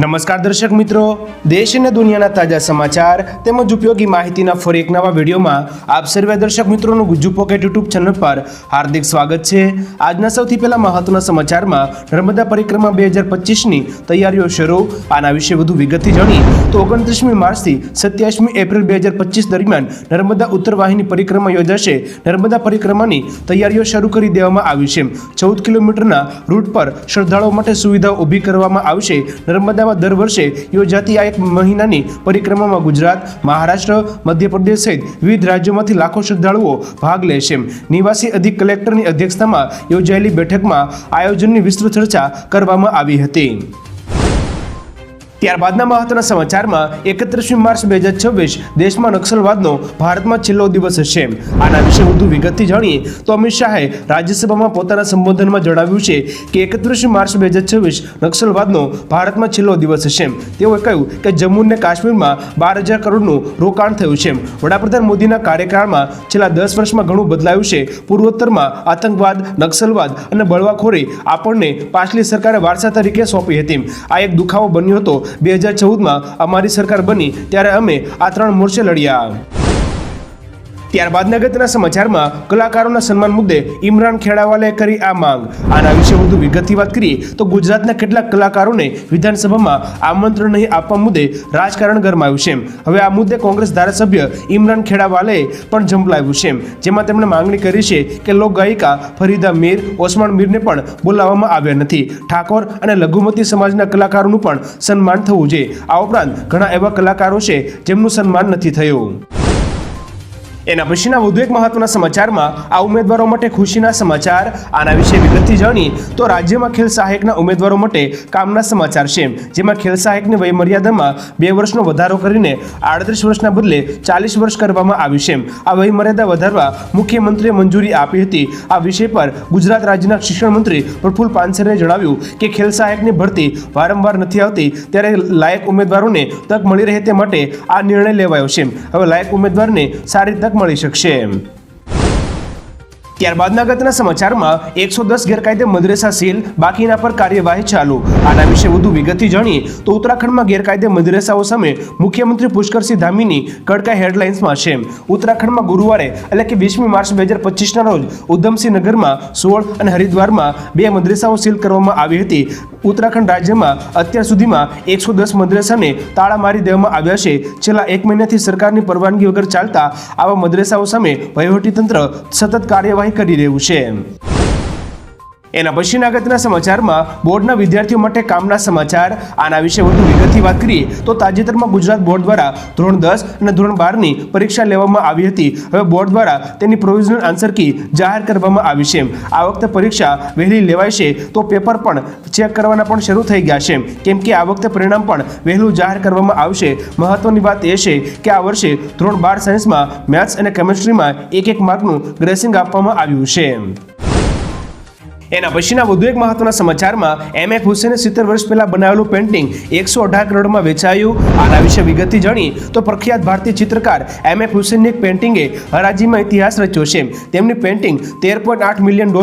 નમસ્કાર દર્શક મિત્રો, દેશ અને દુનિયાના તાજા સમાચાર તેમજ ઉપયોગી માહિતીના ફરી એક નવા વિડીયોમાં આપ સર્વે દર્શક મિત્રોનું ગુજ્જુ પોકેટ યુટ્યુબ ચેનલ પર હાર્દિક સ્વાગત છે। આજના સૌથી પહેલા મહત્વના સમાચારમાં નર્મદા પરિક્રમા 2025ની તૈયારીઓ શરૂ, આના વિશે વધુ વિગતથી જાણીએ તો 29મી માર્ચથી 27મી એપ્રિલ 2025 દરમિયાન નર્મદા ઉત્તર વાહિની પરિક્રમા યોજાશે। નર્મદા પરિક્રમાની તૈયારીઓ શરૂ કરી દેવામાં આવી છે। 14 કિલોમીટરના રૂટ પર શ્રદ્ધાળુઓ માટે સુવિધાઓ ઊભી કરવામાં આવશે। નર્મદા દર વર્ષે યોજાતી આ એક મહિનાની પરિક્રમામાં ગુજરાત, મહારાષ્ટ્ર, મધ્યપ્રદેશ સહિત વિવિધ રાજ્યોમાંથી લાખો શ્રદ્ધાળુઓ ભાગ લે છે। નિવાસી અધિક કલેક્ટરની અધ્યક્ષતામાં યોજાયેલી બેઠકમાં આયોજનની વિસ્તૃત ચર્ચા કરવામાં આવી હતી। ત્યારબાદના મહત્વના સમાચારમાં 31મી માર્ચ 2026 દેશમાં નક્સલવાદનો ભારતમાં છેલ્લો દિવસ હશે। આના વિશે વધુ વિગતથી જાણીએ તો અમિત શાહે રાજ્યસભામાં પોતાના સંબોધનમાં જણાવ્યું છે કે 31મી માર્ચ 2026 નક્સલવાદનો ભારતમાં છેલ્લો દિવસ હશે। તેઓએ કહ્યું કે જમ્મુ અને કાશ્મીરમાં 12,000 કરોડનું રોકાણ થયું છે। વડાપ્રધાન મોદીના કાર્યકાળમાં છેલ્લા 10 વર્ષમાં ઘણું બદલાયું છે। પૂર્વોત્તરમાં આતંકવાદ, નક્સલવાદ અને બળવાખોરી આપણને પાછલી સરકારે વારસા તરીકે સોંપી હતી। આ એક દુખાવો બન્યો હતો। 2014માં અમારી સરકાર બની ત્યારે અમે આ 3 મોરચે લડ્યા। ત્યારબાદ અગત્યના સમાચારમાં કલાકારોના સન્માન મુદ્દે ઇમરાન ખેડાવાલાએ કરી આ માંગ। આના વિશે વધુ વિગતથી વાત કરીએ તો ગુજરાતના કેટલાક કલાકારોને વિધાનસભામાં આમંત્રણ નહીં આપવા મુદ્દે રાજકારણ ગરમાયું છે। હવે આ મુદ્દે કોંગ્રેસ ધારાસભ્ય ઇમરાન ખેડાવાલાએ પણ ઝંપલાવ્યું છે, જેમાં તેમણે માંગણી કરી છે કે લોક ગાયિકા ફરીદા મીર, ઓસમાણ મીરને પણ બોલાવવામાં આવ્યા નથી। ઠાકોર અને લઘુમતી સમાજના કલાકારોનું પણ સન્માન થવું જોઈએ। આ ઉપરાંત ઘણા એવા કલાકારો છે જેમનું સન્માન નથી થયું। એના પછીના વધુ એક મહત્વના સમાચારમાં આ ઉમેદવારો માટે ખુશીના સમાચાર। આના વિશે વિગતથી જાણીએ તો રાજ્યમાં ખેલ સહાયકના ઉમેદવારો માટે કામના સમાચાર છે, જેમાં ખેલ સહાયકની વયમર્યાદામાં 2 વર્ષનો વધારો કરીને 38 વર્ષના બદલે 40 વર્ષ કરવામાં આવી છે। આ વયમર્યાદા વધારવા મુખ્યમંત્રીએ મંજૂરી આપી હતી। આ વિષય પર ગુજરાત રાજ્યના શિક્ષણ મંત્રી પ્રફુલ્લ પાનસરેએ જણાવ્યું કે ખેલ સહાયકની ભરતી વારંવાર નથી આવતી, ત્યારે લાયક ઉમેદવારોને તક મળી રહે તે માટે આ નિર્ણય લેવાયો છે। હવે લાયક ઉમેદવારને સારી તક મળી શકશે। ત્યારબાદના અગત્યના સમાચારમાં 110 ગેરકાયદે મદરેસા સીલ, બાકીના પર કાર્યવાહી ચાલુ। આના વિશે વધુ વિગતથી જાણીએ તો ઉત્તરાખંડમાં ગેરકાયદે મદરેસાઓ સામે મુખ્યમંત્રી પુષ્કરસિંહ ધામીની કડકાઈ હેડલાઇન્સમાં છે। ઉત્તરાખંડમાં ગુરુવારે એટલે કે 20મી માર્ચ 2025ના રોજ ઉધમસિંહ નગરમાં 16 અને હરિદ્વારમાં 2 મદરેસાઓ સીલ કરવામાં આવી હતી। ઉત્તરાખંડ રાજ્યમાં અત્યાર સુધીમાં 110 મદરેસાને તાળા મારી દેવામાં આવ્યા છે। છેલ્લા 1 મહિનાથી સરકારની પરવાનગી વગર ચાલતા આવા મદરેસાઓ સામે વહીવટીતંત્ર સતત કાર્યવાહી કરી રહ્યું છે। એના પછીના અગત્યના સમાચારમાં બોર્ડના વિદ્યાર્થીઓ માટે કામના સમાચાર। આના વિશે વધુ વિગતથી વાત કરીએ તો તાજેતરમાં ગુજરાત બોર્ડ દ્વારા ધોરણ 10 અને ધોરણ 12ની પરીક્ષા લેવામાં આવી હતી। હવે બોર્ડ દ્વારા તેની પ્રોવિઝનલ આન્સર કી જાહેર કરવામાં આવી છે। આ વખતે પરીક્ષા વહેલી લેવાય છે તો પેપર પણ ચેક કરવાના પણ શરૂ થઈ ગયા છે, કેમ કે આ વખતે પરિણામ પણ વહેલું જાહેર કરવામાં આવશે। મહત્વની વાત એ છે કે આ વર્ષે ધોરણ 12 સાયન્સમાં મેથ્સ અને કેમિસ્ટ્રીમાં 1-1 માર્કનું ગ્રેસિંગ આપવામાં આવ્યું છે। એના પછીના વધુ એક મહત્વના સમાચારમાં MF હુસેને 70 વર્ષ પહેલા બનાવેલું પેઇન્ટિંગ 118 કરોડમાં વેચાયું। આના વિશે વિગતથી જાણીએ તો પ્રખ્યાત ભારતીય ચિત્રકાર MF હુસેનની એક પેઇન્ટિંગે હરાજીમાં ઇતિહાસ રચ્યો છે। તેમની પેઇન્ટિંગ $13.8 મિલિયન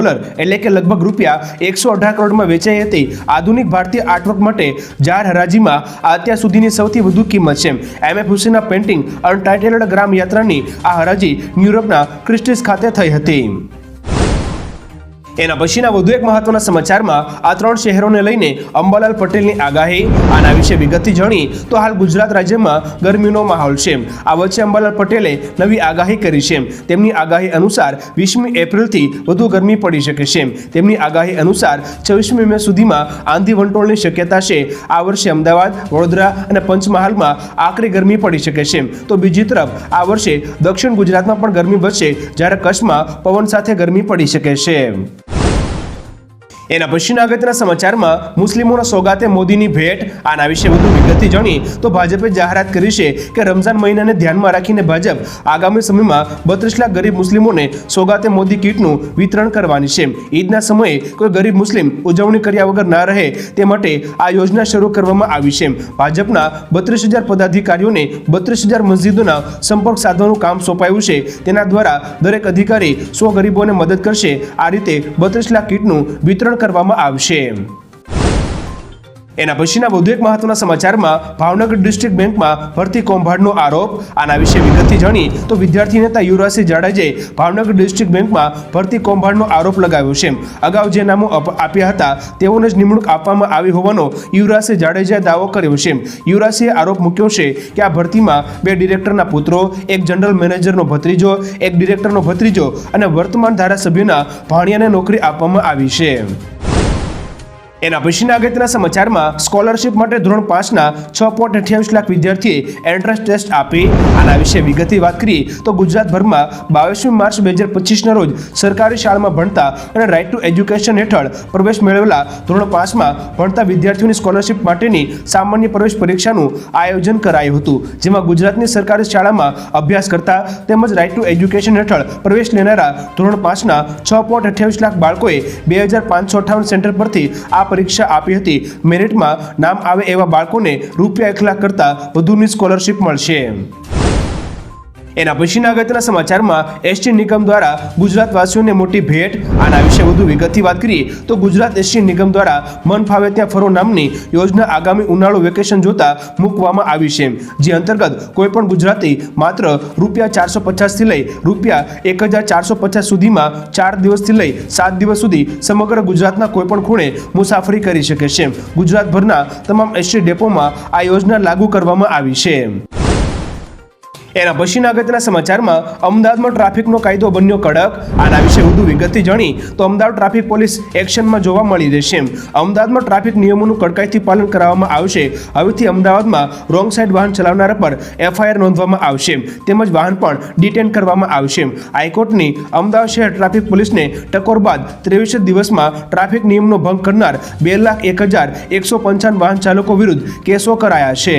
એટલે કે લગભગ રૂપિયા 118 કરોડમાં વેચાઈ હતી। આધુનિક ભારતીય આર્ટવર્ક માટે જાહેર હરાજીમાં અત્યાર સુધીની સૌથી વધુ કિંમત છે। MF હુસેનના પેઇન્ટિંગ અનટાઇટેલ્ડ ગ્રામ યાત્રાની આ હરાજી ન્યુયોર્કના ક્રિસ્ટીસ ખાતે થઈ હતી। એના પછીના વધુ એક મહત્વના સમાચારમાં આ 3 શહેરોને લઈને અંબાલાલ પટેલની આગાહી। આના વિશે વિગતથી જાણીએ તો હાલ ગુજરાત રાજ્યમાં ગરમીનો માહોલ છે। આ વચ્ચે અંબાલાલ પટેલે નવી આગાહી કરી છે। તેમની આગાહી અનુસાર 20મી એપ્રિલથી વધુ ગરમી પડી શકે છે। તેમની આગાહી અનુસાર 24મી મે સુધીમાં આંધી વંટોળની શક્યતા છે। આ વર્ષે અમદાવાદ, વડોદરા અને પંચમહાલમાં આકરી ગરમી પડી શકે છે, તો બીજી તરફ આ વર્ષે દક્ષિણ ગુજરાતમાં પણ ગરમી વધશે, જ્યારે કચ્છમાં પવન સાથે ગરમી પડી શકે છે। એના પછીના અગત્યના સમાચારમાં મુસ્લિમોના સોગાતે મોદીની ભેટ। આના વિશે વધુ વિગતથી જાણીએ તો ભાજપે જાહેરાત કરી છે કે રમઝાન મહિનાને ધ્યાનમાં રાખીને ભાજપ આગામી સમયમાં 32 લાખ ગરીબ મુસ્લિમોને સોગાતે મોદી કીટનું વિતરણ કરવાની છે। ઈદના સમયે કોઈ ગરીબ મુસ્લિમ ઉજવણી કર્યા વગર ના રહે તે માટે આ યોજના શરૂ કરવામાં આવી છે। ભાજપના 32,000 પદાધિકારીઓને 32,000 મસ્જિદોના સંપર્ક સાધવાનું કામ સોંપાયું છે। તેના દ્વારા દરેક અધિકારી 100 ગરીબોને મદદ કરશે। આ રીતે 32 લાખ કીટનું વિતરણ કરવામાં આવશે। એના પછીના વધુ એક મહત્વના સમાચારમાં ભાવનગર ડિસ્ટ્રિક્ટ બેંકમાં ભરતી કૌભાંડનો આરોપ. આના વિશે વિગતથી જાણી તો વિદ્યાર્થી નેતા યુવરાજસિંહ જાડેજાએ ભાવનગર ડિસ્ટ્રિક્ટ બેંકમાં ભરતી કૌભાંડનો આરોપ લગાવ્યો છે. અગાઉ જે નામો આપ્યા હતા તેઓને જ નિમણૂક આપવામાં આવી હોવાનો યુવરાજસિંહ જાડેજાએ દાવો કર્યો છે. યુવરાજસિંહે આરોપ મૂક્યો છે કે આ ભરતીમાં 2 ડિરેક્ટરના પુત્રો, એક જનરલ મેનેજરનો ભત્રીજો, એક ડિરેક્ટરનો ભત્રીજો અને વર્તમાન ધારાસભ્યના ભાણિયાને નોકરી આપવામાં આવી છે. એના પછીના અગત્યના સમાચારમાં સ્કોલરશિપ માટે ધોરણ 5ના 6.28 લાખ વિદ્યાર્થીએ એન્ટ્રન્સ ટેસ્ટ આપી. આના વિશે વિગતથી વાત કરીએ તો ગુજરાતભરમાં 22મી માર્ચ 2025ના રોજ સરકારી શાળામાં ભણતા અને રાઇટ ટુ એજ્યુકેશન હેઠળ પ્રવેશ મેળવેલા ધોરણ 5માં ભણતા વિદ્યાર્થીઓની સ્કોલરશિપ માટેની સામાન્ય પ્રવેશ પરીક્ષાનું આયોજન કરાયું હતું, જેમાં ગુજરાતની સરકારી શાળામાં અભ્યાસ કરતા તેમજ રાઇટ ટુ એજ્યુકેશન હેઠળ પ્રવેશ લેનારા ધોરણ 5ના 6.28 લાખ બાળકોએ 2558 સેન્ટર પરથી આ પરીક્ષા આપી હતી. મેરિટમાં નામ આવે એવા બાળકોને રૂપિયા 1 લાખ કરતાં વધુની સ્કોલરશિપ મળશે. એના પછીના અગત્યના સમાચારમાં એસટી નિગમ દ્વારા ગુજરાતવાસીઓને મોટી ભેટ. આના વિશે વધુ વિગતથી વાત કરીએ તો ગુજરાત એસટી નિગમ દ્વારા મન ફાવે ત્યાં ફરો નામની યોજના આગામી ઉનાળુ વેકેશન જોતા મૂકવામાં આવી છે, જે અંતર્ગત કોઈપણ ગુજરાતી માત્ર ₹450 થી લઈ ₹1450 સુધીમાં 4 દિવસથી લઈ 7 દિવસ સુધી સમગ્ર ગુજરાતના કોઈપણ ખૂણે મુસાફરી કરી શકે છે. ગુજરાતભરના તમામ એસટી ડેપોમાં આ યોજના લાગુ કરવામાં આવી છે. એના પછીના અગત્યના સમાચારમાં અમદાવાદમાં ટ્રાફિકનો કાયદો બન્યો કડક. આના વિશે વધુ વિગતથી જાણી તો અમદાવાદ ટ્રાફિક પોલીસ એક્શનમાં જોવા મળી રહેશે. અમદાવાદમાં ટ્રાફિક નિયમોનું કડકાઈથી પાલન કરાવવામાં આવશે. હવેથી અમદાવાદમાં રોંગ સાઈડ વાહન ચલાવનારા પર FIR નોંધવામાં આવશે, તેમજ વાહન પણ ડિટેન કરવામાં આવશે. હાઈકોર્ટની અમદાવાદ શહેર ટ્રાફિક પોલીસને ટકોર બાદ 23 દિવસમાં ટ્રાફિક નિયમનો ભંગ કરનાર 2,01,155 વાહન ચાલકો વિરુદ્ધ કેસો કરાયા છે.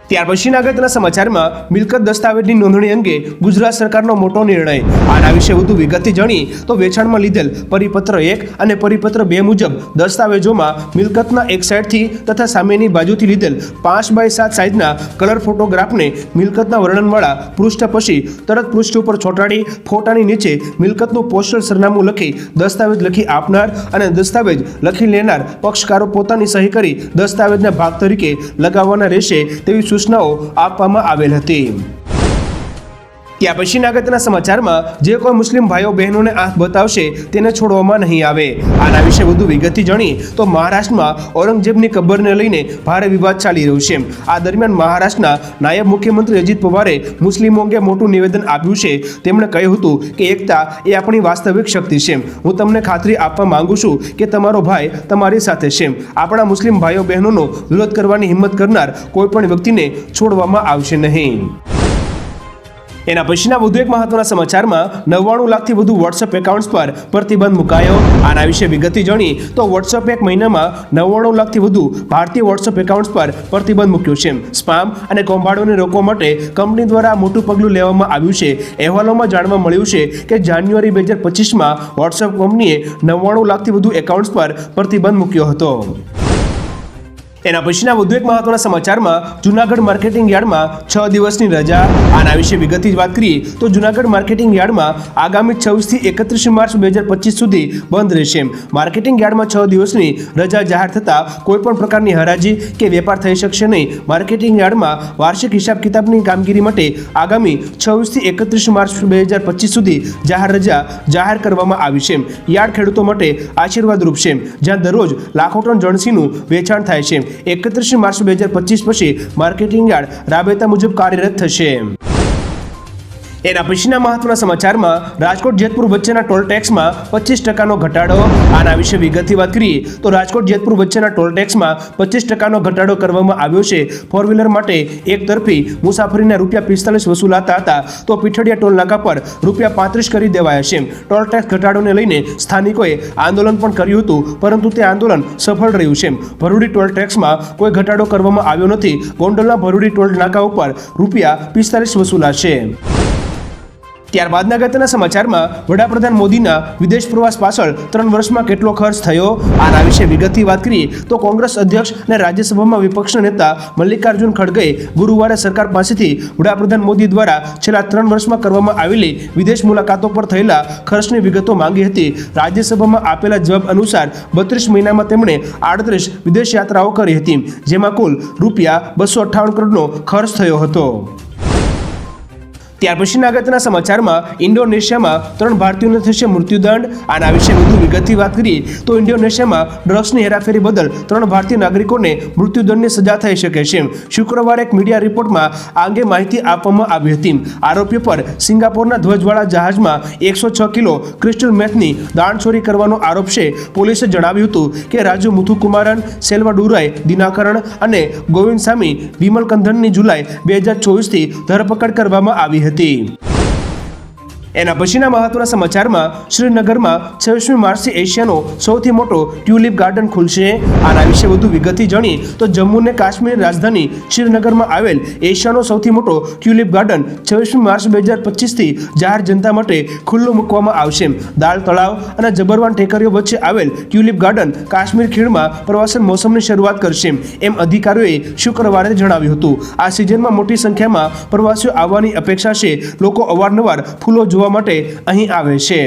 ત્યાર પછીના અગત્યના સમાચારમાં મિલકત દસ્તાવેજની નોંધણી અંગે ગુજરાત સરકારનો મોટો નિર્ણય. આના વિશે વધુ વિગતથી જાણી તો વેચાણમાં લીધેલ પરિપત્ર 1 અને પરિપત્ર 2 મુજબ દસ્તાવેજોમાં મિલકતના એક સાઈડથી તથા સામેની બાજુથી લીધેલ 5x7 સાઈઝના કલર ફોટોગ્રાફને મિલકતના વર્ણનવાળા પૃષ્ઠ પછી તરત પૃષ્ઠ ઉપર ચોંટાડી ફોટાની નીચે મિલકતનું પોસ્ટલ સરનામું લખી દસ્તાવેજ લખી આપનાર અને દસ્તાવેજ લખી લેનાર પક્ષકારો પોતાની સહી કરી દસ્તાવેજના ભાગ તરીકે લગાવવાના રહેશે તેવી સૂચનાઓ આપવામાં આવેલ હતી. ત્યાં પછીના અગત્યના સમાચારમાં જે કોઈ મુસ્લિમ ભાઈઓ બહેનોને આંખ બતાવશે તેને છોડવામાં નહીં આવે. આના વિશે વધુ વિગતથી જાણી તો મહારાષ્ટ્રમાં ઔરંગઝેબની કબરને લઈને ભારે વિવાદ ચાલી રહ્યો છે. આ દરમિયાન મહારાષ્ટ્રના નાયબ મુખ્યમંત્રી અજીત પવારે મુસ્લિમો અંગે મોટું નિવેદન આપ્યું છે. તેમણે કહ્યું હતું કે એકતા એ આપણી વાસ્તવિક શક્તિ છે. હું તમને ખાતરી આપવા માંગુ છું કે તમારો ભાઈ તમારી સાથે છે. આપણા મુસ્લિમ ભાઈઓ બહેનોનો વિરોધ કરવાની હિંમત કરનાર કોઈ પણ વ્યક્તિને છોડવામાં આવશે નહીં. એના પછીના વધુ એક મહત્વના સમાચારમાં 99 લાખથી વધુ વોટ્સએપ એકાઉન્ટ્સ પર પ્રતિબંધ મુકાયો. આના વિશે વિગતથી જાણી તો વોટ્સએપ એક મહિનામાં 99 લાખથી વધુ ભારતીય વોટ્સએપ એકાઉન્ટ્સ પર પ્રતિબંધ મૂક્યો છે. સ્પામ અને કૌભાંડોને રોકવા માટે કંપની દ્વારા મોટું પગલું લેવામાં આવ્યું છે. અહેવાલોમાં જાણવા મળ્યું છે કે જાન્યુઆરી 2025માં વોટ્સએપ કંપનીએ 99 લાખથી વધુ એકાઉન્ટ્સ પર પ્રતિબંધ મૂક્યો હતો. એના પછીના વધુ એક મહત્વના સમાચારમાં જૂનાગઢ માર્કેટિંગ યાર્ડમાં 6 દિવસની રજા. આના વિશે વિગતથી વાત કરીએ તો જૂનાગઢ માર્કેટિંગ યાર્ડમાં આગામી 26 થી 31 માર્ચ 2025 સુધી બંધ રહેશે. માર્કેટિંગ યાર્ડમાં 6 દિવસની રજા જાહેર થતાં કોઈપણ પ્રકારની હરાજી કે વેપાર થઈ શકશે નહીં. માર્કેટિંગ યાર્ડમાં વાર્ષિક હિસાબ કિતાબની કામગીરી માટે આગામી 26 થી 31 માર્ચ 2025 સુધી જાહેર રજા જાહેર કરવામાં આવી છે. યાર્ડ ખેડૂતો માટે આશીર્વાદરૂપ છે, જ્યાં દરરોજ લાખો ટન જણસીનું વેચાણ થાય છે. 31 માર્ચ 2025 પછી માર્કેટિંગ યાર્ડ રાબેતા મુજબ કાર્યરત થશે. એના પછીના મહત્વના સમાચારમાં રાજકોટ જેતપુર વચ્ચેના ટોલ ટેક્સમાં 25% ઘટાડો. આના વિશે વિગતથી વાત કરીએ તો રાજકોટ જેતપુર વચ્ચેના ટોલ ટેક્સમાં 25% ઘટાડો કરવામાં આવ્યો છે. ફોર વ્હીલર માટે એક તરફી મુસાફરીના ₹45 વસૂલાતા હતા તો પીઠડિયા ટોલ નાકા પર ₹35 કરી દેવાયા છે. ટોલ ટેક્સ ઘટાડોને લઈને સ્થાનિકોએ આંદોલન પણ કર્યું હતું, પરંતુ તે આંદોલન સફળ રહ્યું છે. ભરૂડી ટોલ ટેક્સમાં કોઈ ઘટાડો કરવામાં આવ્યો નથી. ગોંડલના ભરૂડી ટોલ નાકા ઉપર ₹45 વસૂલાશે. ત્યારબાદના અગત્યના સમાચારમાં વડાપ્રધાન મોદીના વિદેશ પ્રવાસ પાછળ 3 વર્ષમાં કેટલો ખર્ચ થયો આના વિશે વિગતથી વાત કરીએ તો કોંગ્રેસ અધ્યક્ષ અને રાજ્યસભામાં વિપક્ષના નેતા મલ્લિકાર્જુન ખડગેએ ગુરુવારે સરકાર પાસેથી વડાપ્રધાન મોદી દ્વારા છેલ્લા 3 વર્ષમાં કરવામાં આવેલી વિદેશ મુલાકાતો પર થયેલા ખર્ચની વિગતો માંગી હતી. રાજ્યસભામાં આપેલા જવાબ અનુસાર 32 મહિનામાં તેમણે 38 વિદેશ યાત્રાઓ કરી હતી, જેમાં કુલ ₹258 કરોડનો ખર્ચ થયો હતો. ત્યાર પછીના અગત્યના સમાચારમાં ઇન્ડોનેશિયામાં 3 ભારતીયોને થશે મૃત્યુદંડ આના વિશે વધુ વિગતથી વાત કરીએ તો ઇન્ડોનેશિયામાં ડ્રગ્સની હેરાફેરી બદલ 3 ભારતીય નાગરિકોને મૃત્યુદંડની સજા થઈ શકે છે. શુક્રવારે એક મીડિયા રિપોર્ટમાં આ અંગે માહિતી આપવામાં આવી હતી. આરોપીઓ પર સિંગાપોરના ધ્વજવાળા જહાજમાં 106 કિલો ક્રિસ્ટલ મેથની દાણચોરી કરવાનો આરોપ છે. પોલીસે જણાવ્યું હતું કે રાજુ મુથુકુમારન, સેલ્વાડોરાય દિનાકરણ અને ગોવિંદસામી વિમલકંદનની જુલાઈ 2024થી ધરપકડ કરવામાં આવી હતી. એના પછીના મહત્વના સમાચારમાં શ્રીનગરમાં 26મી માર્ચથી એશિયાનો સૌથી મોટો ટ્યુલિપ ગાર્ડન ખુલશે. આના વિશે વધુ વિગતથી જાણીએ તો જમ્મુ અને કાશ્મીરની રાજધાની શ્રીનગરમાં આવેલ એશિયાનો સૌથી મોટો ટ્યુલિપ ગાર્ડન 26મી માર્ચ 2025થી જાહેર જનતા માટે ખુલ્લું મૂકવામાં આવશે. દાલ તળાવ અને જબરવાન ટેકરીઓ વચ્ચે આવેલ ટ્યુલિપ ગાર્ડન કાશ્મીર ખીણમાં પ્રવાસન મોસમની શરૂઆત કરશે એમ અધિકારીઓએ શુક્રવારે જણાવ્યું હતું. આ સિઝનમાં મોટી સંખ્યામાં પ્રવાસીઓ આવવાની અપેક્ષા છે. લોકો અવારનવાર ફૂલો જોવા માટે અહીં આવે છે.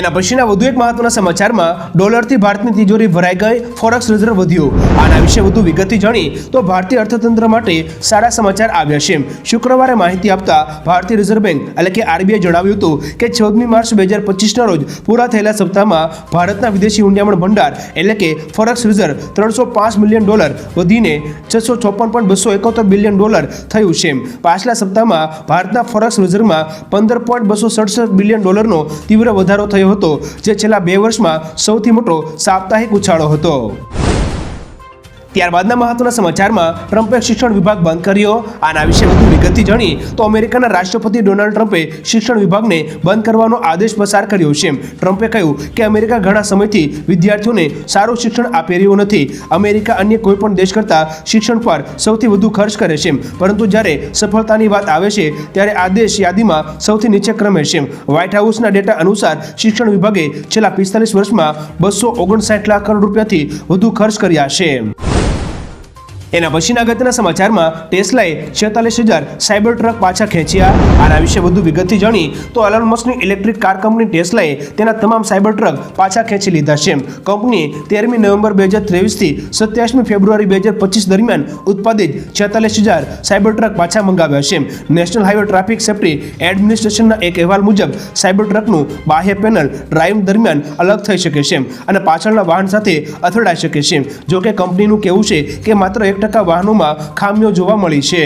એના પછીના વધુ એક મહત્વના સમાચારમાં ડોલરથી ભારતની તિજોરી ભરાઈ ગઈ, ફોરેક્સ રિઝર્વ વધ્યો. આના વિશે વધુ વિગતથી જાણીએ તો ભારતીય અર્થતંત્ર માટે સારા સમાચાર આવ્યા છે. શુક્રવારે માહિતી આપતા ભારતીય રિઝર્વ બેંક એટલે કે આરબીઆઈ જણાવ્યું હતું કે 14મી માર્ચ 2025ના રોજ પૂરા થયેલા સપ્તાહમાં ભારતના વિદેશી ઊંડિયામણ ભંડાર એટલે કે ફોરેક્સ રિઝર્વ $305 મિલિયન વધીને $656.271 બિલિયન થયું છે. પાછલા સપ્તાહમાં ભારતના ફોરેક્સ રિઝર્વમાં $15.267 બિલિયન તીવ્ર વધારો થયો હતો, જે છેલ્લા 2 વર્ષમાં સૌથી મોટો સાપ્તાહિક ઉછાળો હતો. ત્યારબાદના મહત્વના સમાચારમાં ટ્રમ્પે શિક્ષણ વિભાગ બંધ કર્યો. આના વિશે વધુ વિગતથી જાણીએ તો અમેરિકાના રાષ્ટ્રપતિ ડોનાલ્ડ ટ્રમ્પે શિક્ષણ વિભાગને બંધ કરવાનો આદેશ પસાર કર્યો છે. ટ્રમ્પે કહ્યું કે અમેરિકા ઘણા સમયથી વિદ્યાર્થીઓને સારું શિક્ષણ આપી રહ્યું નથી. અમેરિકા અન્ય કોઈ પણ દેશ કરતાં શિક્ષણ પર સૌથી વધુ ખર્ચ કરે છે, પરંતુ જ્યારે સફળતાની વાત આવે છે ત્યારે આ દેશ યાદીમાં સૌથી નીચે ક્રમે છે. વ્હાઇટ હાઉસના ડેટા અનુસાર શિક્ષણ વિભાગે છેલ્લા 45 વર્ષમાં $259 લાખ કરોડ રૂપિયાથી વધુ ખર્ચ કર્યા છે. એના પછીના અગત્યના સમાચારમાં ટેસ્લાએ 46,000 સાયબર ટ્રક પાછા ખેંચ્યા. આના વિશે વધુ વિગતથી જાણીએ તો એલોન મસ્કની ઇલેક્ટ્રિક કાર કંપની ટેસ્લાએ તેના તમામ સાયબર ટ્રક પાછા ખેંચી લીધા છે. કંપનીએ 13મી નવેમ્બર 2023થી 27મી ફેબ્રુઆરી 2025 દરમિયાન ઉત્પાદિત 46,000 સાયબર ટ્રક પાછા મંગાવ્યા છે. નેશનલ હાઈવે ટ્રાફિક સેફ્ટી એડમિનિસ્ટ્રેશનના એક અહેવાલ મુજબ સાયબર ટ્રકનું બાહ્ય પેનલ ડ્રાઇવિંગ દરમિયાન અલગ થઈ શકે છે અને પાછળના વાહન સાથે અથડાઈ શકે છે. જોકે કંપનીનું કહેવું છે કે માત્ર 1% વાહનોમાં ખામીઓ જોવા મળી છે.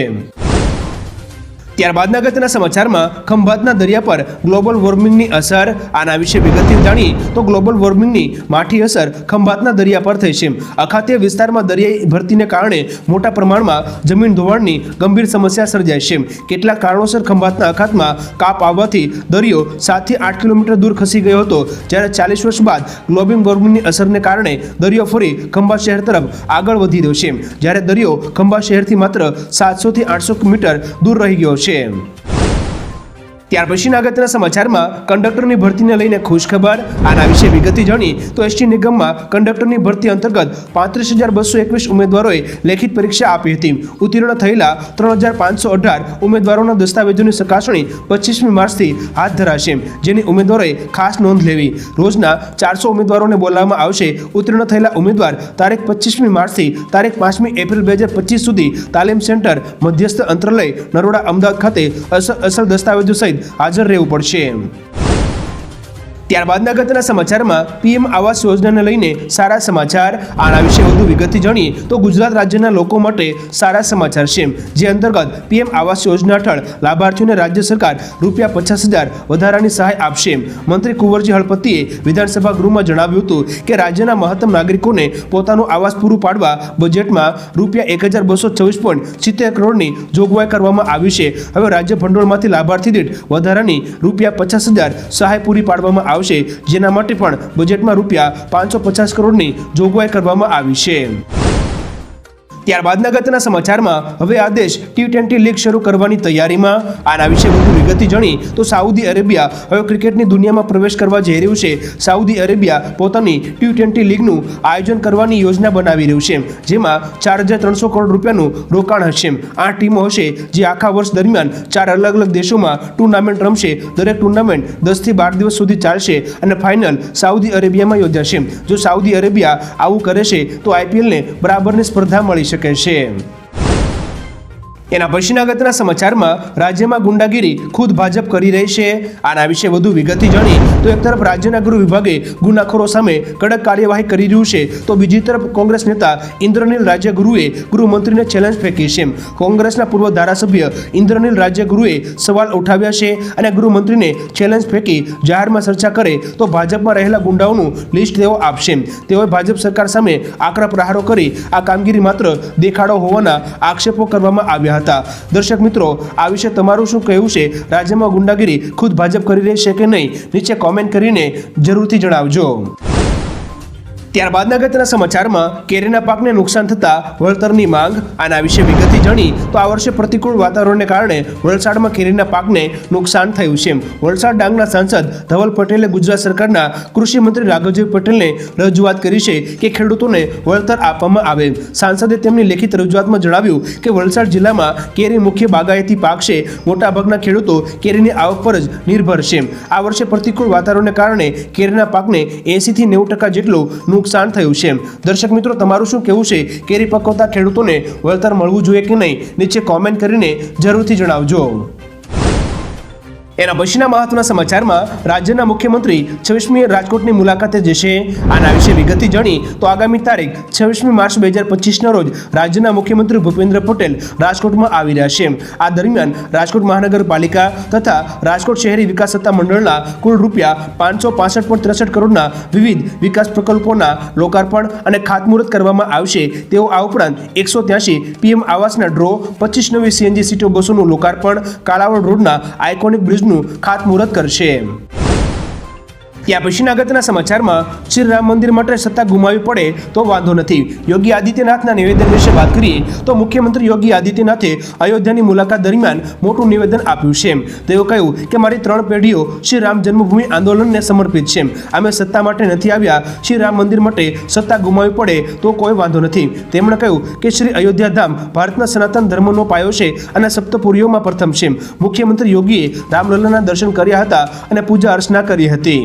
ત્યારબાદના અગત્યના સમાચારમાં ખંભાતના દરિયા પર ગ્લોબલ વોર્મિંગની અસર. આના વિશે વિગતથી જાણીએ તો ગ્લોબલ વોર્મિંગની માઠી અસર ખંભાતના દરિયા પર થઈ છે. અખાતીય વિસ્તારમાં દરિયાઈ ભરતીને કારણે મોટા પ્રમાણમાં જમીન ધોવાણની ગંભીર સમસ્યા સર્જાય છે. કેટલાક કારણોસર ખંભાતના અખાતમાં કાપ આવવાથી દરિયો 7 થી 8 કિલોમીટર દૂર ખસી ગયો હતો, જ્યારે 40 વર્ષ બાદ ગ્લોબલ વોર્મિંગની અસરને કારણે દરિયો ફરી ખંભાત શહેર તરફ આગળ વધી રહ્યો છે, જ્યારે દરિયો ખંભાત શહેરથી માત્ર 700 થી 800 મીટર દૂર રહી ગયો છે. ત્યાર પછીના અગત્યના સમાચારમાં કંડક્ટરની ભરતીને લઈને ખુશખબર. આના વિશે વિગતથી જાણીએ તો એસટી નિગમમાં કંડક્ટરની ભરતી અંતર્ગત 35,221 ઉમેદવારોએ લેખિત પરીક્ષા આપી હતી. ઉત્તીર્ણ થયેલા 3,518 ઉમેદવારોના દસ્તાવેજોની ચકાસણી 25મી માર્ચથી હાથ ધરાશે, જેની ઉમેદવારોએ ખાસ નોંધ લેવી. રોજના 400 ઉમેદવારોને બોલાવવામાં આવશે. ઉત્તીર્ણ થયેલા ઉમેદવાર તારીખ 25મી માર્ચથી તારીખ 5મી એપ્રિલ 2025 સુધી તાલીમ સેન્ટર મધ્યસ્થ અંતરાલય નરોડા અમદાવાદ ખાતે અસલ દસ્તાવેજો સહિત હાજર રહેવું પડશે. ત્યારબાદના અગત્યના સમાચારમાં પીએમ આવાસ યોજનાને લઈને સારા સમાચાર. આના વિશે વધુ વિગતથી જાણીએ તો ગુજરાત રાજ્યના લોકો માટે સારા સમાચાર છે, જે અંતર્ગત પીએમ આવાસ યોજના હેઠળ લાભાર્થીઓને રાજ્ય સરકાર ₹50,000 વધારાની સહાય આપશે. મંત્રી કુંવરજી હળપતિએ વિધાનસભા ગૃહમાં જણાવ્યું હતું કે રાજ્યના મહત્તમ નાગરિકોને પોતાનું આવાસ પૂરું પાડવા બજેટમાં ₹1,224.70 કરોડની જોગવાઈ કરવામાં આવી છે. હવે રાજ્ય ભંડોળમાંથી લાભાર્થી દીઠ વધારાની ₹50,000 સહાય પૂરી પાડવામાં આવશે, જેના માટે પણ બજેટમાં ₹550 કરોડની જોગવાઈ કરવામાં આવી છે. ત્યારબાદના અગત્યના સમાચારમાં હવે આ દેશ T20 લીગ શરૂ કરવાની તૈયારીમાં. આના વિશે વધુ વિગતથી જાણી તો સાઉદી અરેબિયા હવે ક્રિકેટની દુનિયામાં પ્રવેશ કરવા જઈ રહ્યું છે. સાઉદી અરેબિયા પોતાની T20 લીગનું આયોજન કરવાની યોજના બનાવી રહ્યું છે, જેમાં 4,300 કરોડ રૂપિયાનું રોકાણ હશે. 8 ટીમો હશે જે આખા વર્ષ દરમિયાન 4 અલગ અલગ દેશોમાં ટુર્નામેન્ટ રમશે. દરેક ટુર્નામેન્ટ 10 થી 12 દિવસ સુધી ચાલશે અને ફાઇનલ સાઉદી અરેબિયામાં યોજાશે. જો સાઉદી અરેબિયા આવું કરે છે તો IPLને બરાબરની સ્પર્ધા મળી શકે છે. એના પછીના અગત્યના સમાચારમાં રાજ્યમાં ગુંડાગીરી ખુદ ભાજપ કરી રહી છે. આના વિશે વધુ વિગતથી જાણી તો એક તરફ રાજ્યના ગૃહ વિભાગે ગુનાખોરો સામે કડક કાર્યવાહી કરી રહ્યું છે, તો બીજી તરફ કોંગ્રેસ નેતા ઇન્દ્રનીલ રાજ્યગુરુએ ગૃહમંત્રીને ચેલેન્જ ફેંકી છે. કોંગ્રેસના પૂર્વ ધારાસભ્ય ઇન્દ્રનીલ રાજ્યગુરુએ સવાલ ઉઠાવ્યા છે અને ગૃહમંત્રીને ચેલેન્જ ફેંકી જાહેરમાં ચર્ચા કરે તો ભાજપમાં રહેલા ગુંડાઓનું લિસ્ટ તેઓ આપશે. તેઓએ ભાજપ સરકાર સામે આકરા પ્રહારો કરી આ કામગીરી માત્ર દેખાડો હોવાના આક્ષેપો કરવામાં આવ્યા હતા. દર્શક મિત્રો, આ વિશે તમારું શું કહેવું છે? રાજ્યમાં ગુંડાગીરી ખુદ ભાજપ કરી રહી છે કે નહીં? નીચે કોમેન્ટ કરીને જરૂરથી જણાવજો. ત્યારબાદના અગત્યના સમાચારમાં કેરીના પાકને નુકસાન થતા વળતરની માંગ. આના વિશે વિગતથી જાણી તો આ વર્ષે પ્રતિકૂળ વાતાવરણને કારણે વલસાડમાં કેરીના પાકને નુકસાન થયું છે. વલસાડ ડાંગના સાંસદ ધવલ પટેલે ગુજરાત સરકારના કૃષિ મંત્રી રાઘવજી પટેલને રજૂઆત કરી છે કે ખેડૂતોને વળતર આપવામાં આવે. સાંસદે તેમની લેખિત રજૂઆતમાં જણાવ્યું કે વલસાડ જિલ્લામાં કેરી મુખ્ય બાગાયતી પાક છે. મોટાભાગના ખેડૂતો કેરીની આવક પર જ નિર્ભર છે. આ વર્ષે પ્રતિકૂળ વાતાવરણને કારણે કેરીના પાકને 80 થી 90% જેટલું નુકસાન થયું છે. દર્શક મિત્રો, તમારું શું કહેવું છે? કેરી પકવતા ખેડૂતોને વળતર મળવું જોઈએ કે નહીં? નીચે કોમેન્ટ કરીને જરૂરથી જણાવજો. એના પછીના મહત્વના સમાચારમાં રાજ્યના મુખ્યમંત્રી 26મી રાજકોટની મુલાકાતે જશે. આના વિશે વિગતથી જાણી તો આગામી તારીખ 26મી માર્ચ 2025ના રોજ રાજ્યના મુખ્યમંત્રી ભૂપેન્દ્ર પટેલ રાજકોટમાં આવી રહ્યા છે. આ દરમિયાન રાજકોટ મહાનગરપાલિકા તથા રાજકોટ શહેરી વિકાસ સત્તા મંડળના કુલ રૂપિયા 565.63 કરોડના વિવિધ વિકાસ પ્રકલ્પોના લોકાર્પણ અને ખાતમુહૂર્ત કરવામાં આવશે. તેઓ આ ઉપરાંત 183 PM આવાસના ડ્રો, 25 નવી CNG સીટો બસોનું લોકાર્પણ, કાલાવડ રોડના આઇકોનિક બ્રિજ ખાતમુહૂર્ત કરશે. ત્યાં પછીના અગત્યના સમાચારમાં શ્રી રામ મંદિર માટે સત્તા ગુમાવવી પડે તો વાંધો નથી. યોગી આદિત્યનાથના નિવેદન વિશે વાત કરીએ તો મુખ્યમંત્રી યોગી આદિત્યનાથે અયોધ્યાની મુલાકાત દરમિયાન મોટું નિવેદન આપ્યું છે. તેઓ કહ્યું કે મારી 3 પેઢીઓ શ્રી રામ જન્મભૂમિ આંદોલનને સમર્પિત છે. અમે સત્તા માટે નથી આવ્યા. શ્રી રામ મંદિર માટે સત્તા ગુમાવવી પડે તો કોઈ વાંધો નથી. તેમણે કહ્યું કે શ્રી અયોધ્યા ધામ ભારતના સનાતન ધર્મનો પાયો છે અને સપ્તપુરીઓમાં પ્રથમ છે. મુખ્યમંત્રી યોગીએ રામલલ્લાના દર્શન કર્યા હતા અને પૂજા અર્ચના કરી હતી.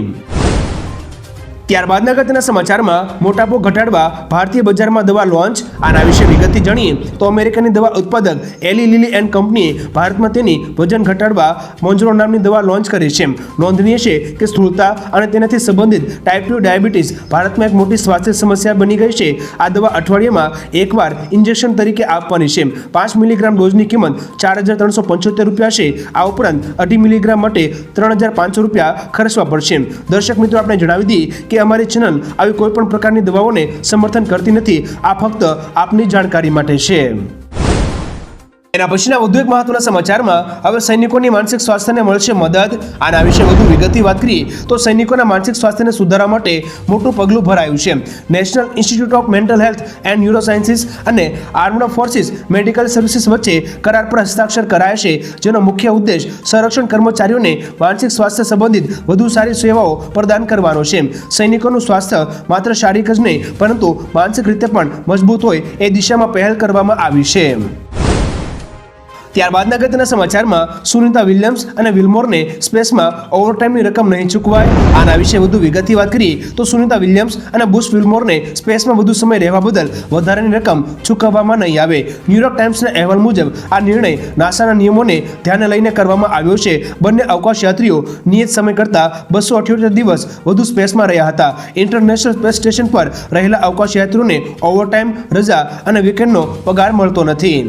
ત્યારબાદના અગત્યના સમાચારમાં મોટાપો ઘટાડવા ભારતીય બજારમાં દવા લોન્ચ. આના વિશે વિગતથી જાણીએ તો અમેરિકાની દવા ઉત્પાદક એલી લિલી એન્ડ કંપનીએ ભારતમાં તેની વજન ઘટાડવા મોન્જરો નામની દવા લોન્ચ કરી છે. નોંધનીય છે કે સ્થૂળતા અને તેનાથી સંબંધિત ટાઈપ 2 ડાયાબિટીસ ભારતમાં એક મોટી સ્વાસ્થ્ય સમસ્યા બની ગઈ છે. આ દવા અઠવાડિયામાં એકવાર ઇન્જેક્શન તરીકે આપવાની છે. 5 મિલીગ્રામ ડોઝની કિંમત 4,375 રૂપિયા છે. આ ઉપરાંત 2.5 મિલીગ્રામ માટે 3,500 રૂપિયા ખર્ચવા પડશે. દર્શક મિત્રો, આપણે જણાવી દઈએ કે અમારી ચેનલ આવી કોઈ પણ પ્રકારની દવાઓને સમર્થન કરતી નથી. આ ફક્ત આપની જાણકારી માટે છે. એના પછીના વધુ એક મહત્વના સમાચારમાં હવે સૈનિકોની માનસિક સ્વાસ્થ્યને મળશે મદદ. આના વિશે વધુ વિગતથી વાત કરીએ તો સૈનિકોના માનસિક સ્વાસ્થ્યને સુધારવા માટે મોટું પગલું ભરાયું છે. National institute of mental health and neurosciences અને આર્મ્ડ ફોર્સિસ મેડિકલ સર્વિસીસ વચ્ચે કરાર પર હસ્તાક્ષર કરાયા છે, જેનો મુખ્ય ઉદ્દેશ સંરક્ષણ કર્મચારીઓને માનસિક સ્વાસ્થ્ય સંબંધિત વધુ સારી સેવાઓ પ્રદાન કરવાનો છે. સૈનિકોનું સ્વાસ્થ્ય માત્ર શારીરિક જ નહીં પરંતુ માનસિક રીતે પણ મજબૂત હોય એ દિશામાં પહેલ કરવામાં આવી છે. ત્યારબાદના અગત્યના સમાચારમાં સુનિતા વિલિયમ્સ અને વિલમોરને સ્પેસમાં ઓવરટાઈમની રકમ નહીં ચૂકવાય. આના વિશે વધુ વિગતથી વાત કરીએ તો સુનિતા વિલિયમ્સ અને બુશ વિલમોરને સ્પેસમાં વધુ સમય રહેવા બદલ વધારાની રકમ ચૂકવવામાં નહીં આવે. ન્યૂયોર્ક ટાઈમ્સના અહેવાલ મુજબ આ નિર્ણય નાસાના નિયમોને ધ્યાને લઈને કરવામાં આવ્યો છે. બંને અવકાશયાત્રીઓ નિયત સમય કરતાં 278 દિવસ વધુ સ્પેસમાં રહ્યા હતા. ઇન્ટરનેશનલ સ્પેસ સ્ટેશન પર રહેલા અવકાશયાત્રીઓને ઓવરટાઈમ, રજા અને વીકેન્ડનો પગાર મળતો નથી.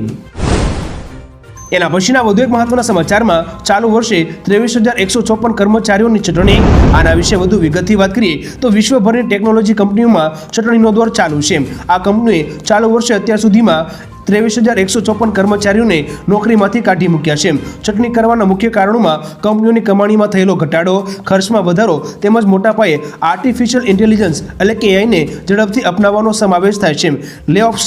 એના પછીના વધુ એક મહત્વના સમાચારમાં ચાલુ વર્ષે 23,154 કર્મચારીઓની ચૂંટણી. આના વિશે વધુ વિગતથી વાત કરીએ તો વિશ્વભરની ટેકનોલોજી કંપનીઓમાં ચૂંટણીનો દોર ચાલુ છે. આ કંપનીએ ચાલુ વર્ષે અત્યાર સુધીમાં 23,154 કર્મચારીઓને નોકરીમાંથી કાઢી મૂક્યા છે. ચૂંટણી કરવાના મુખ્ય કારણોમાં કંપનીઓની કમાણીમાં થયેલો ઘટાડો, ખર્ચમાં વધારો તેમજ મોટા પાયે આર્ટિફિશિયલ ઇન્ટેલિજન્સ એટલે કે AIને ઝડપથી અપનાવવાનો સમાવેશ થાય છે. લેઓફ્સ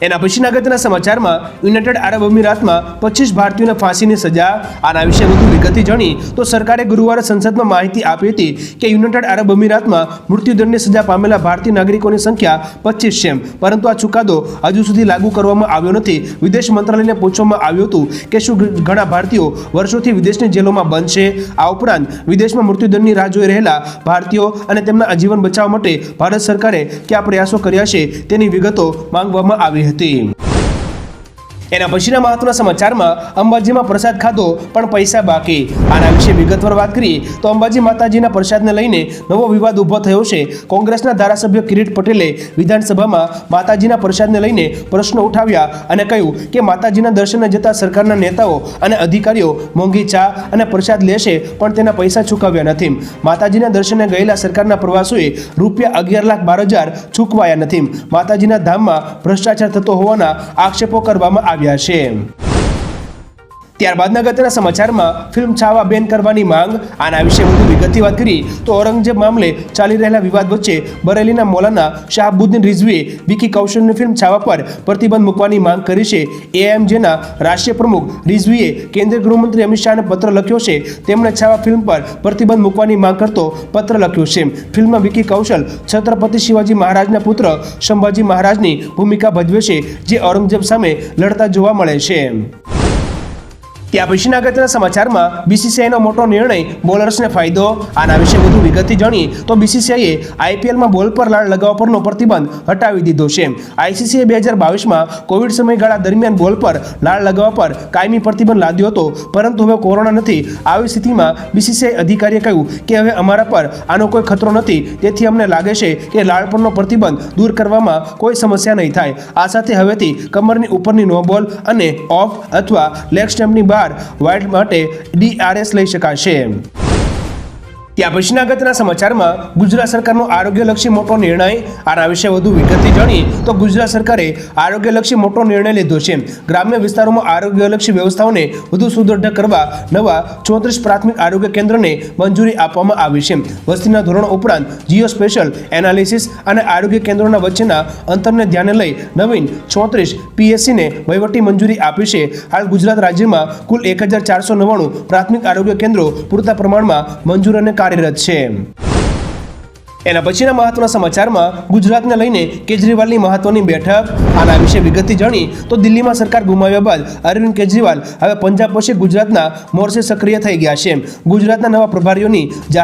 એના પછીના અગત્યના સમાચારમાં યુનાઇટેડ આરબ અમીરાતમાં 25 ભારતીયોને ફાંસીની સજા. આના વિશે વધુ વિગતથી જાણી તો સરકારે ગુરુવારે સંસદમાં માહિતી આપી હતી કે યુનાઇટેડ આરબ અમીરાતમાં મૃત્યુદંડની સજા પામેલા ભારતીય નાગરિકોની સંખ્યા 25 છે, પરંતુ આ ચુકાદો હજુ સુધી લાગુ કરવામાં આવ્યો નથી. વિદેશ મંત્રાલયને પૂછવામાં આવ્યું હતું કે શું ઘણા ભારતીયો વર્ષોથી વિદેશની જેલોમાં બંધ છે. આ ઉપરાંત વિદેશમાં મૃત્યુદંડની રાહ જોઈ રહેલા ભારતીયો અને તેમના આજીવન બચાવવા માટે ભારત સરકારે કયા પ્રયાસો કર્યા છે તેની વિગતો માંગવામાં આવી હતી. એના પછીના મહત્વના સમાચારમાં અંબાજીમાં પ્રસાદ ખાધો પણ પૈસા બાકી. આના વિશે વિગતવાર વાત કરીએ તો અંબાજી માતાજીના પ્રસાદને લઈને નવો વિવાદ ઊભો થયો છે. કોંગ્રેસના ધારાસભ્ય કિરીટ પટેલે વિધાનસભામાં માતાજીના પ્રસાદને લઈને પ્રશ્નો ઉઠાવ્યા અને કહ્યું કે માતાજીના દર્શને જતા સરકારના નેતાઓ અને અધિકારીઓ મોંઘી ચા અને પ્રસાદ લેશે પણ તેના પૈસા ચૂકવ્યા નથી. માતાજીના દર્શને ગયેલા સરકારના પ્રવાસીઓએ ₹11,12,000 ચૂકવાયા નથી. માતાજીના ધામમાં ભ્રષ્ટાચાર થતો હોવાના આક્ષેપો કરવામાં આવ્યા છે. ત્યારબાદના અગત્યના સમાચારમાં ફિલ્મ છાવા બેન કરવાની માંગ. આના વિશે વધુ વિગતથી વાત કરી તો ઔરંગઝેબ મામલે ચાલી રહેલા વિવાદ વચ્ચે બરેલીના મૌલાના શાહબુદ્દીન રિઝવીએ વિકી કૌશલની ફિલ્મ છાવા પર પ્રતિબંધ મૂકવાની માંગ કરી છે. એઆઈએમજેના રાષ્ટ્રીય પ્રમુખ રિઝવીએ કેન્દ્રીય ગૃહમંત્રી અમિત શાહને પત્ર લખ્યો છે. તેમણે છાવા ફિલ્મ પર પ્રતિબંધ મૂકવાની માંગ કરતો પત્ર લખ્યો છે. ફિલ્મમાં વિકી કૌશલ છત્રપતિ શિવાજી મહારાજના પુત્ર સંભાજી મહારાજની ભૂમિકા ભજવે છે, જે ઔરંગઝેબ સામે લડતા જોવા મળે છે. ત્યાં પછીના અગત્યના સમાચારમાં બીસીસીઆઈનો મોટો નિર્ણય, બોલર્સને ફાયદો. આના વિશે વધુ વિગતથી જાણીએ તો બીસીસીઆઈએ આઈપીએલમાં બોલ પર લાળ લગાવવા પરનો પ્રતિબંધ હટાવી દીધો છે. આઈસીસીએ 2022માં કોવિડ સમયગાળા દરમિયાન બોલ પર લાળ લગાવવા પર કાયમી પ્રતિબંધ લાદ્યો હતો, પરંતુ હવે કોરોના નથી. આવી સ્થિતિમાં બીસીસીઆઈ અધિકારીએ કહ્યું કે હવે અમારા પર આનો કોઈ ખતરો નથી, તેથી અમને લાગે છે કે લાળ પરનો પ્રતિબંધ દૂર કરવામાં કોઈ સમસ્યા નહીં થાય. આ સાથે હવેથી કમરની ઉપરની નો બોલ અને ઓફ અથવા લેગ સ્ટેમ્પની બહાર વાઇડ માટે DRS લઈ શકાશે. ત્યાં પછીના અગત્યના સમાચારમાં ગુજરાત સરકારનો આરોગ્યલક્ષી મોટો નિર્ણય. આના વિશે વધુ વિગતથી જાણીએ તો ગુજરાત સરકારે આરોગ્યલક્ષી મોટો નિર્ણય લીધો છે. ગ્રામ્ય વિસ્તારોમાં આરોગ્યલક્ષી વ્યવસ્થાઓને વધુ સુદૃઢ કરવા નવા 34 પ્રાથમિક આરોગ્ય કેન્દ્રને મંજૂરી આપવામાં આવી છે. વસ્તીના ધોરણો ઉપરાંત જીઓ સ્પેશિયલ એનાલિસિસ અને આરોગ્ય કેન્દ્રોના વચ્ચેના અંતરને ધ્યાને લઈ નવીન 34 PSCને વહીવટી મંજૂરી આપી છે. હાલ ગુજરાત રાજ્યમાં કુલ 1499 પ્રાથમિક આરોગ્ય કેન્દ્રો પૂરતા પ્રમાણમાં મંજૂર અને કાર્યરત છે. એના પછીના મહત્વના સમાચારમાં ગુજરાતને લઈને કેજરીવાલની મહત્વની બેઠક. આના વિશે વિગતથી જાણી તો દિલ્હીમાં સરકાર ગુમાવ્યા બાદ અરવિંદ કેજરીવાલ હવે પંજાબ પછી ગુજરાતના મોરચે સક્રિય થઈ ગયા છે. ગુજરાતના નવા પ્રભારીઓની